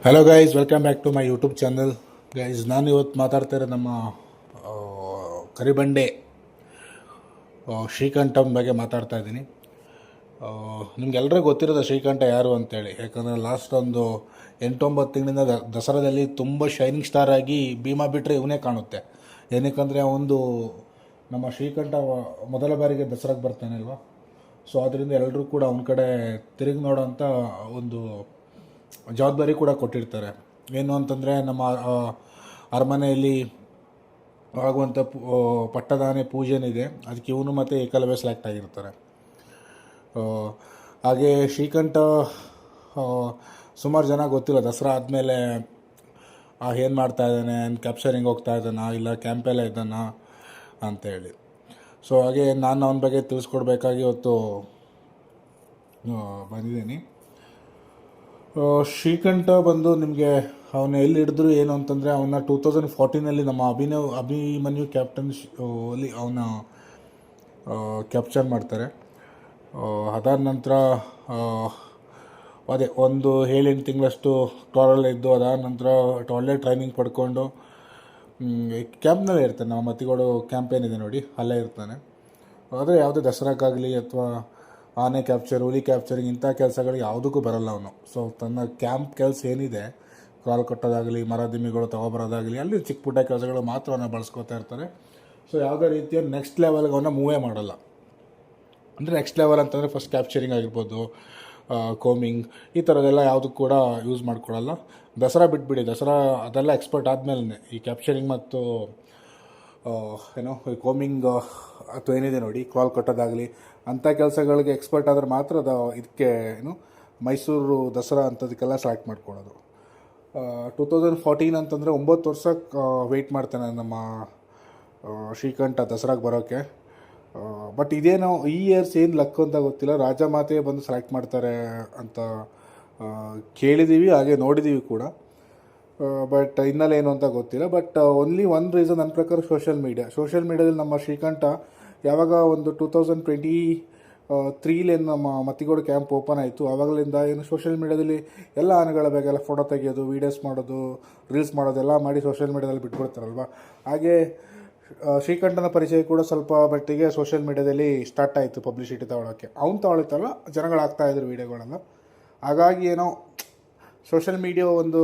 Hello guys, welcome back to my YouTube channel. Guys, ನಾನು ಇವತ್ತು ಮಾತಾಡ್ತಾ ಇರೋ ನಮ್ಮ ಕರಿಬಂಡೆ ಶ್ರೀಕಂಠಮ್ ಬಗ್ಗೆ ಮಾತಾಡ್ತಾ ಇದ್ದೀನಿ. ನಿಮ್ಗೆಲ್ಲರಿಗೂ ಗೊತ್ತಿರೋದು ಶ್ರೀಕಂಠ ಯಾರು ಅಂತೇಳಿ. ಯಾಕಂದರೆ ಲಾಸ್ಟ್ ಒಂದು 8-9 ತಿಂಗಳಿಂದ ದಸರಾದಲ್ಲಿ ತುಂಬ ಶೈನಿಂಗ್ ಸ್ಟಾರ್ ಆಗಿ ಭೀಮಾ ಬಿಟ್ಟರೆ ಇವನೇ ಕಾಣುತ್ತೆ. ಏನಕ್ಕಂದರೆ ಒಂದು ನಮ್ಮ ಶ್ರೀಕಂಠ ಮೊದಲ ಬಾರಿಗೆ ದಸರಾಗೆ ಬರ್ತಾನೆ ಅಲ್ವಾ. ಸೊ ಅದರಿಂದ ಎಲ್ಲರೂ ಕೂಡ ಅವನ ಕಡೆ ತಿರುಗಿ ನೋಡೋಂಥ ಒಂದು ಜವಾಬ್ದಾರಿ ಕೂಡ ಕೊಟ್ಟಿರ್ತಾರೆ. ಏನು ಅಂತಂದರೆ ನಮ್ಮ ಅರಮನೆಯಲ್ಲಿ ಆಗುವಂಥ ಪಟ್ಟದಾನೆ ಪೂಜೆನಿದೆ, ಅದಕ್ಕೆ ಇವನು ಮತ್ತು ಏಕಲವ್ಯ ಸೆಲೆಕ್ಟ್ ಆಗಿರ್ತಾರೆ. ಹಾಗೆ ಶ್ರೀಕಂಠ ಸುಮಾರು ಜನ ಗೊತ್ತಿಲ್ಲ ದಸರಾ ಆದಮೇಲೆ ಏನು ಮಾಡ್ತಾ ಇದ್ದಾನೆ, ಕ್ಯಾಪ್ಚರಿಂಗ್ ಹೋಗ್ತಾ ಇದ್ದಾನ ಇಲ್ಲ ಕ್ಯಾಂಪೆಲ್ಲ ಇದ್ದಾನ ಅಂತೇಳಿ. ಸೊ ಹಾಗೆ ನಾನು ಅವನ ಬಗ್ಗೆ ತಿಳಿಸ್ಕೊಡ್ಬೇಕಾಗಿ ಇವತ್ತು ಬಂದಿದ್ದೀನಿ. ಶ್ರೀಕಂಠ ಬಂದು ನಿಮಗೆ ಅವನು ಎಲ್ಲಿ ಹಿಡಿದ್ರು ಏನು ಅಂತಂದರೆ, ಅವನ್ನ 2014 ನಮ್ಮ ಅಭಿಮನ್ಯು ಕ್ಯಾಪ್ಟನ್ ಅಲ್ಲಿ ಅವನ ಕ್ಯಾಪ್ಚರ್ ಮಾಡ್ತಾರೆ. ಅದಾದ ನಂತರ ಅದೇ ಒಂದು 7-8 ತಿಂಗಳಷ್ಟು ಟೋರಲ್ಲೇ ಇದ್ದು, ಅದಾದ ನಂತರ ಒಳ್ಳೆ ಟ್ರೈನಿಂಗ್ ಪಡ್ಕೊಂಡು ಕ್ಯಾಂಪ್ನಲ್ಲೇ ಇರ್ತಾನೆ. ನಮ್ಮ ಮತ್ತಿಗೋಡು ಕ್ಯಾಂಪ್ ಏನಿದೆ ನೋಡಿ, ಅಲ್ಲೇ ಇರ್ತಾನೆ. ಆದರೆ ಯಾವುದೇ ದಸರಾಕ್ಕಾಗಲಿ ಅಥವಾ ಆನೆ ಕ್ಯಾಪ್ಚರ್, ಹುಲಿ ಕ್ಯಾಪ್ಚರಿಂಗ್ ಇಂಥ ಕೆಲಸಗಳು ಯಾವುದಕ್ಕೂ ಬರಲ್ಲ ಅವನು. ಸೊ ತನ್ನ ಕ್ಯಾಂಪ್ ಕೆಲಸ ಏನಿದೆ, ಕಾಲು ಕಟ್ಟೋದಾಗಲಿ ಮರದಿಮ್ಮಿಗಳು ತೊಗೊಬರೋದಾಗಲಿ, ಅಲ್ಲಿ ಚಿಕ್ಕ ಪುಟ್ಟ ಕೆಲಸಗಳು ಮಾತ್ರ ಅವನ್ನ ಬಳಸ್ಕೊತಾ ಇರ್ತಾರೆ. ಸೊ ಯಾವುದೇ ರೀತಿಯ ನೆಕ್ಸ್ಟ್ ಲೆವೆಲ್ಗೆ ಅವನ್ನ ಮೂವೇ ಮಾಡಲ್ಲ. ಅಂದರೆ ನೆಕ್ಸ್ಟ್ ಲೆವೆಲ್ ಅಂತಂದರೆ ಫಸ್ಟ್ ಕ್ಯಾಪ್ಚರಿಂಗ್ ಆಗಿರ್ಬೋದು, ಕೋಮಿಂಗ್, ಈ ಥರದ್ದೆಲ್ಲ ಯಾವುದಕ್ಕೂ ಕೂಡ ಯೂಸ್ ಮಾಡ್ಕೊಳ್ಳಲ್ಲ. ದಸರಾ ಬಿಟ್ಬಿಡಿ, ದಸರಾ ಅದೆಲ್ಲ ಎಕ್ಸ್ಪರ್ಟ್ ಆದಮೇಲೆ ಈ ಕ್ಯಾಪ್ಚರಿಂಗ್ ಮತ್ತು ಕೋಮಿಂಗ್ ಅಥವಾ ಏನಿದೆ ನೋಡಿ, ಕ್ರಾಲ್ ಕಟ್ಟೋದಾಗಲಿ ಅಂಥ ಕೆಲಸಗಳಿಗೆ ಎಕ್ಸ್ಪರ್ಟ್ ಆದರೆ ಮಾತ್ರ ಅದು ಇದಕ್ಕೆ ಮೈಸೂರು ದಸರಾ ಅಂಥದಕ್ಕೆಲ್ಲ ಸೆಲೆಕ್ಟ್ ಮಾಡ್ಕೊಳ್ಳೋದು. 2014 ಅಂತಂದರೆ 9 ವರ್ಷ ವೆಯ್ಟ್ ಮಾಡ್ತಾನೆ ನಮ್ಮ ಶ್ರೀಕಂಠ ದಸರಾಗೆ ಬರೋಕ್ಕೆ. ಬಟ್ ಇದೇನೋ ಈ ಇಯರ್ಸ್ ಏನು ಲಕ್ ಅಂತ ಗೊತ್ತಿಲ್ಲ, ರಾಜಮಾತೆ ಬಂದು ಸೆಲೆಕ್ಟ್ ಮಾಡ್ತಾರೆ ಅಂತ ಕೇಳಿದ್ದೀವಿ, ಹಾಗೆ ನೋಡಿದ್ದೀವಿ ಕೂಡ. ಬಟ್ ಹಿನ್ನೆಲೆ ಏನು ಅಂತ ಗೊತ್ತಿಲ್ಲ. ಬಟ್ ಓನ್ಲಿ ಒನ್ ರೀಸನ್ ನನ್ನ ಪ್ರಕಾರ ಸೋಷಿಯಲ್ ಮೀಡಿಯಾದಲ್ಲಿ ನಮ್ಮ ಶ್ರೀಕಂಠ ಯಾವಾಗ ಒಂದು 2023 ನಮ್ಮ ಮತ್ತಿಗೋಡು ಕ್ಯಾಂಪ್ ಓಪನ್ ಆಯಿತು, ಆವಾಗಲಿಂದ ಏನು ಸೋಷಿಯಲ್ ಮೀಡಿಯಾದಲ್ಲಿ ಎಲ್ಲ ಆನೆಗಳ ಬಗ್ಗೆ ಎಲ್ಲ ಫೋಟೋ ತೆಗೆಯೋದು, ವೀಡಿಯೋಸ್ ಮಾಡೋದು, ರೀಲ್ಸ್ ಮಾಡೋದೆಲ್ಲ ಮಾಡಿ ಸೋಷಿಯಲ್ ಮೀಡಿಯಾದಲ್ಲಿ ಬಿಟ್ಬಿಡ್ತಾರಲ್ವ. ಹಾಗೆ ಶ್ರೀಕಂಠನ ಪರಿಚಯ ಕೂಡ ಸ್ವಲ್ಪ ಮಟ್ಟಿಗೆ ಸೋಷಿಯಲ್ ಮೀಡಿಯಾದಲ್ಲಿ ಸ್ಟಾರ್ಟ್ ಆಯಿತು ಪಬ್ಲಿಸಿಟಿ ತಗೊಳ್ಳೋಕ್ಕೆ. ಅವ್ನು ತಗೊಳ್ತಲ್ಲ, ಜನಗಳಾಗ್ತಾಯಿದ್ರು ವೀಡಿಯೋಗಳೆಲ್ಲ. ಹಾಗಾಗಿ ಏನೋ ಸೋಷಿಯಲ್ ಮೀಡಿಯಾ ಒಂದು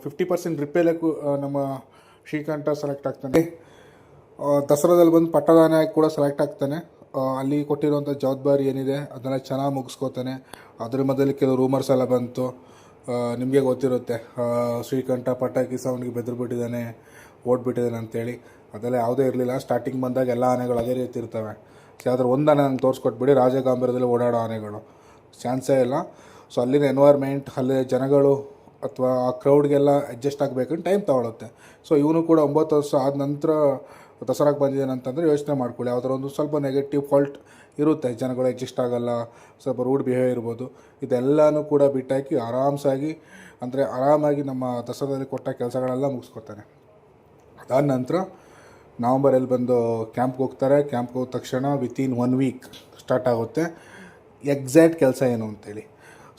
50% ರಿಪೇಲೆ ನಮ್ಮ ಶ್ರೀಕಂಠ ಸೆಲೆಕ್ಟ್ ಆಗ್ತಾನೆ. ದಸರಾದಲ್ಲಿ ಬಂದು ಪಟ್ಟದಾನೆ ಕೂಡ ಸೆಲೆಕ್ಟ್ ಆಗ್ತಾನೆ. ಅಲ್ಲಿ ಕೊಟ್ಟಿರುವಂಥ ಜವಾಬ್ದಾರಿ ಏನಿದೆ ಅದನ್ನು ಚೆನ್ನಾಗಿ ಮುಗಿಸ್ಕೋತಾನೆ. ಅದ್ರ ಮೊದಲು ಕೆಲವು ರೂಮರ್ಸ್ ಎಲ್ಲ ಬಂತು, ನಿಮಗೆ ಗೊತ್ತಿರುತ್ತೆ, ಶ್ರೀಕಂಠ ಪಟಾಕಿ ಸೌಂಡ್ಗೆ ಬೆದರ್ಬಿಟ್ಟಿದ್ದಾನೆ, ಓಡ್ಬಿಟ್ಟಿದ್ದಾನೆ ಅಂತೇಳಿ. ಅದೆಲ್ಲ ಯಾವುದೇ ಇರಲಿಲ್ಲ. ಸ್ಟಾರ್ಟಿಂಗ್ ಬಂದಾಗ ಎಲ್ಲ ಆನೆಗಳು ಅದೇ ರೀತಿ ಇರ್ತವೆ. ಯಾವುದಾದ್ರು ಒಂದು ಆನೆ ನಂಗೆ ತೋರಿಸ್ಕೊಟ್ಬಿಡಿ, ರಾಜಗಾಂಭೀರ್ಯದಲ್ಲಿ ಓಡಾಡೋ ಆನೆಗಳು ಚಾನ್ಸೇ ಇಲ್ಲ. ಸೊ ಅಲ್ಲಿನ ಎನ್ವೈರ್ಮೆಂಟ್, ಅಲ್ಲಿ ಜನಗಳು ಅಥವಾ ಆ ಕ್ರೌಡ್ಗೆಲ್ಲ ಅಡ್ಜಸ್ಟ್ ಆಗಬೇಕಂತ ಟೈಮ್ ತಗೊಳುತ್ತೆ. ಸೊ ಇವನು ಕೂಡ 9 ವರ್ಷ ಆದ ನಂತರ ದಸರಾಗೆ ಬಂದಿದ್ದಾನೆ ಅಂತಂದರೆ ಯೋಚನೆ ಮಾಡ್ಕೊಳ್ಳಿ, ಯಾವುದಾದ್ರು ಒಂದು ಸ್ವಲ್ಪ ನೆಗೆಟಿವ್ ಫಾಲ್ಟ್ ಇರುತ್ತೆ, ಜನಗಳು ಅಡ್ಜಸ್ಟ್ ಆಗೋಲ್ಲ, ಸ್ವಲ್ಪ ರೂಡ್ ಬಿಹೇವ್ ಇರ್ಬೋದು. ಇದೆಲ್ಲನೂ ಕೂಡ ಬಿಟ್ಟಾಕಿ ಆರಾಮಾಗಿ ನಮ್ಮ ದಸರಾದಲ್ಲಿ ಕೊಟ್ಟ ಕೆಲಸಗಳೆಲ್ಲ ಮುಗಿಸ್ಕೊತಾನೆ. ಅದಾದ ನಂತರ ನವಂಬರಲ್ಲಿ ಬಂದು ಕ್ಯಾಂಪ್ಗೆ ಹೋಗ್ತಾರೆ. ಕ್ಯಾಂಪ್ಗೆ ಹೋದ ತಕ್ಷಣ ವಿತಿನ್ 1 ವೀಕ್ ಸ್ಟಾರ್ಟ್ ಆಗುತ್ತೆ ಎಕ್ಸಾಕ್ಟ್ ಕೆಲಸ ಏನು ಅಂತೇಳಿ.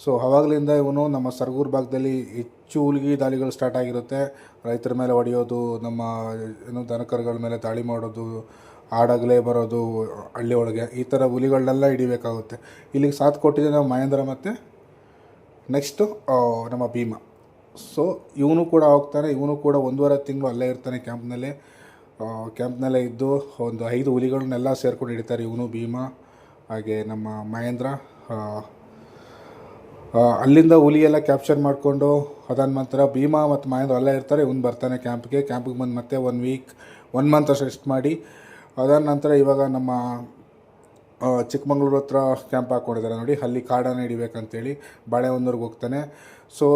ಸೊ ಆವಾಗಲಿಂದ ಇವನು ನಮ್ಮ ಸರಗೂರು ಭಾಗದಲ್ಲಿ ಹೆಚ್ಚು ಹುಲಿಗೆ ದಾಳಿಗಳು ಸ್ಟಾರ್ಟ್ ಆಗಿರುತ್ತೆ. ರೈತರ ಮೇಲೆ ಹೊಡೆಯೋದು, ನಮ್ಮ ದನಕರುಗಳ ಮೇಲೆ ದಾಳಿ ಮಾಡೋದು, ಆಡಗಲೇ ಬರೋದು ಹಳ್ಳಿ ಒಳಗೆ, ಈ ಥರ ಹುಲಿಗಳನ್ನೆಲ್ಲ ಹಿಡಿಬೇಕಾಗುತ್ತೆ. ಇಲ್ಲಿಗೆ ಸಾಥ್ ಕೊಟ್ಟಿದ್ದೆ ನಮ್ಮ ಮಹೇಂದ್ರ ಮತ್ತು ನೆಕ್ಸ್ಟು ನಮ್ಮ ಭೀಮ. ಸೊ ಇವನು ಕೂಡ ಹೋಗ್ತಾನೆ. ಇವನು ಕೂಡ 1.5 ತಿಂಗಳು ಅಲ್ಲೇ ಇರ್ತಾನೆ ಕ್ಯಾಂಪ್ನಲ್ಲೇ ಇದ್ದು ಒಂದು 5 ಹುಲಿಗಳನ್ನೆಲ್ಲ ಸೇರ್ಕೊಂಡು ಹಿಡಿತಾರೆ ಇವನು, ಭೀಮ ಹಾಗೆ ನಮ್ಮ ಮಹೇಂದ್ರ. ಅಲ್ಲಿಂದ ಹುಲಿಯೆಲ್ಲ ಕ್ಯಾಪ್ಚರ್ ಮಾಡಿಕೊಂಡು ಅದಾದ ನಂತರ ಭೀಮ ಮತ್ತು ಮಹೇಂದ್ರ ಅಲ್ಲೇ ಇರ್ತಾರೆ. ಇವನು ಬರ್ತಾನೆ ಕ್ಯಾಂಪ್ಗೆ ಬಂದು ಮತ್ತೆ 1 ಮಂತ್ ಅಷ್ಟು ರೆಸ್ಟ್ ಮಾಡಿ, ಅದಾದ ನಂತರ ಇವಾಗ ನಮ್ಮ ಚಿಕ್ಕಮಂಗ್ಳೂರು ಹತ್ರ ಕ್ಯಾಂಪ್ ಹಾಕ್ಕೊಂಡಿದ್ದಾರೆ ನೋಡಿ, ಅಲ್ಲಿ ಕಾಡಾನೆ ಹಿಡಿಬೇಕಂತೇಳಿ ಬಾಳೆಹೊನ್ನೂರಿಗೆ ಹೋಗ್ತಾನೆ. ಸೊ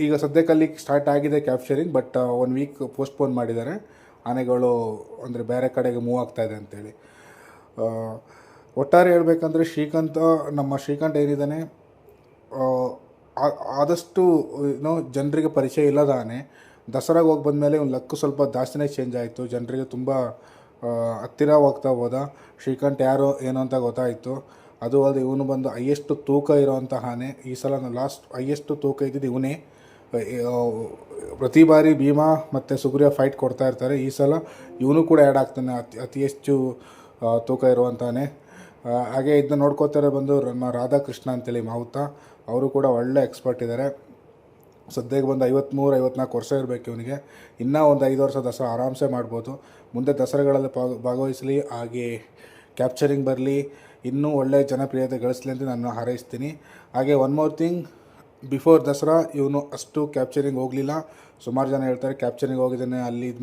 ಈಗ ಸದ್ಯಕ್ಕೆ ಅಲ್ಲಿ ಸ್ಟಾರ್ಟ್ ಆಗಿದೆ ಕ್ಯಾಪ್ಚರಿಂಗ್, ಬಟ್ 1 ವೀಕ್ ಪೋಸ್ಟ್ಪೋನ್ ಮಾಡಿದ್ದಾರೆ. ಆನೆಗಳು ಅಂದರೆ ಬೇರೆ ಕಡೆಗೆ ಮೂವ್ ಆಗ್ತಾಯಿದೆ ಅಂತೇಳಿ. ಒಟ್ಟಾರೆ ಹೇಳ್ಬೇಕಂದ್ರೆ ನಮ್ಮ ಶ್ರೀಕಂಠ ಏನಿದ್ದಾನೆ, ಆದಷ್ಟು ಜನರಿಗೆ ಪರಿಚಯ ಇಲ್ಲದ ಆನೆ. ದಸರಾಗೆ ಹೋಗಿ ಬಂದಮೇಲೆ ಒಂದು ಲಕ್ಕು ಸ್ವಲ್ಪ ಜಾಸ್ತಿನೇ ಚೇಂಜ್ ಆಯಿತು. ಜನರಿಗೆ ತುಂಬ ಹತ್ತಿರ ಹೋಗ್ತಾ ಹೋದ. ಶ್ರೀಕಂಠ ಯಾರು ಏನು ಅಂತ ಗೊತ್ತಾಯಿತು. ಅದು ಅಲ್ಲದೆ ಇವನು ಬಂದು ಹೈಯೆಸ್ಟ್ ತೂಕ ಇರೋವಂಥ ಆನೆ. ಈ ಸಲ ಲಾಸ್ಟ್ ಹೈಯೆಸ್ಟ್ ತೂಕ ಇದ್ದಿದ್ದು ಇವನೇ. ಪ್ರತಿ ಬಾರಿ ಭೀಮಾ ಮತ್ತು ಸುಗ್ರೀವ ಫೈಟ್ ಕೊಡ್ತಾ ಇರ್ತಾರೆ. ಈ ಸಲ ಇವನು ಕೂಡ ಆ್ಯಡ್ ಆಗ್ತಾನೆ, ಅತಿ ಹೆಚ್ಚು ತೂಕ ಇರುವಂತಾನೆ. ಹಾಗೆ ಇದನ್ನ ನೋಡ್ಕೋತಾರೆ ಬಂದು ನಮ್ಮ ರಾಧಾಕೃಷ್ಣ ಅಂತೇಳಿ ಮಾವುತ, ಅವರು ಕೂಡ ಒಳ್ಳೆ ಎಕ್ಸ್ಪರ್ಟ್ ಇದ್ದಾರೆ. ಸದ್ಯಕ್ಕೆ ಬಂದು 53-54 ವರ್ಷ ಇರಬೇಕು ಇವನಿಗೆ. ಇನ್ನೂ ಒಂದು 5 ವರ್ಷ ದಸರಾ ಆರಾಮ್ಸೆ ಮಾಡ್ಬೋದು. ಮುಂದೆ ದಸರಾಗಳಲ್ಲಿ ಭಾಗವಹಿಸಲಿ, ಹಾಗೆ ಕ್ಯಾಪ್ಚರಿಂಗ್ ಬರಲಿ, ಇನ್ನೂ ಒಳ್ಳೆ ಜನಪ್ರಿಯತೆ ಗಳಿಸಲಿ ಅಂತ ನಾನು ಹಾರೈಸ್ತೀನಿ. ಹಾಗೆ one more thing, before Dasara ಇವನು ಅಷ್ಟು ಕ್ಯಾಪ್ಚರಿಂಗ್ ಹೋಗಲಿಲ್ಲ. ಸುಮಾರು ಜನ ಹೇಳ್ತಾರೆ ಕ್ಯಾಪ್ಚರಿಂಗ್ ಹೋಗಿದ್ದಾನೆ, ಅಲ್ಲಿ ಇದು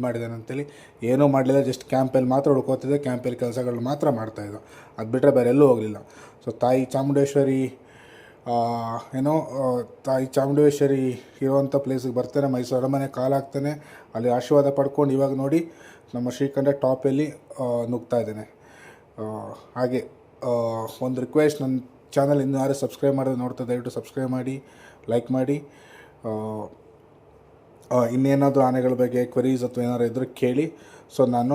ಮಾಡಿದ್ದಾನೆ ಅಂತೇಳಿ. ಏನೂ ಮಾಡಲಿಲ್ಲ, ಜಸ್ಟ್ ಕ್ಯಾಂಪಲ್ಲಿ ಮಾತ್ರ ಉಳ್ಕೋತಿದ್ದೆ, ಕ್ಯಾಂಪಲ್ಲಿ ಕೆಲಸಗಳನ್ನ ಮಾತ್ರ ಮಾಡ್ತಾಯಿದ್ದ. ಅದು ಬಿಟ್ಟರೆ ಬೇರೆ ಎಲ್ಲೂ ಹೋಗಲಿಲ್ಲ. ಸೊ ತಾಯಿ ಚಾಮುಂಡೇಶ್ವರಿ ತಾಯಿ ಚಾಮುಂಡೇಶ್ವರಿ ಇರುವಂಥ ಪ್ಲೇಸಿಗೆ ಬರ್ತಾನೆ, ಮೈಸೂರು ಅರಮನೆ ಕಾಲಾಗ್ತಾನೆ, ಅಲ್ಲಿ ಆಶೀರ್ವಾದ ಪಡ್ಕೊಂಡು ಇವಾಗ ನೋಡಿ ನಮ್ಮ ಶ್ರೀಕಂಠ ಟಾಪಲ್ಲಿ ನುಗ್ತಾ ಇದ್ದಾನೆ. ಹಾಗೆ ಒಂದು ರಿಕ್ವೆಸ್ಟ್, ನನ್ನ ಚಾನಲ್ ಇನ್ನೂ ಯಾರು ಸಬ್ಸ್ಕ್ರೈಬ್ ಮಾಡೋದು ನೋಡ್ತಾ ದಯವಿಟ್ಟು ಸಬ್ಸ್ಕ್ರೈಬ್ ಮಾಡಿ, ಲೈಕ್ ಮಾಡಿ. ಇನ್ನೇನಾದರೂ ಆನೆಗಳ ಬಗ್ಗೆ ಕ್ವರೀಸ್ ಅಥವಾ ಏನಾದ್ರು ಇದ್ದರೆ ಕೇಳಿ. ಸೊ ನಾನು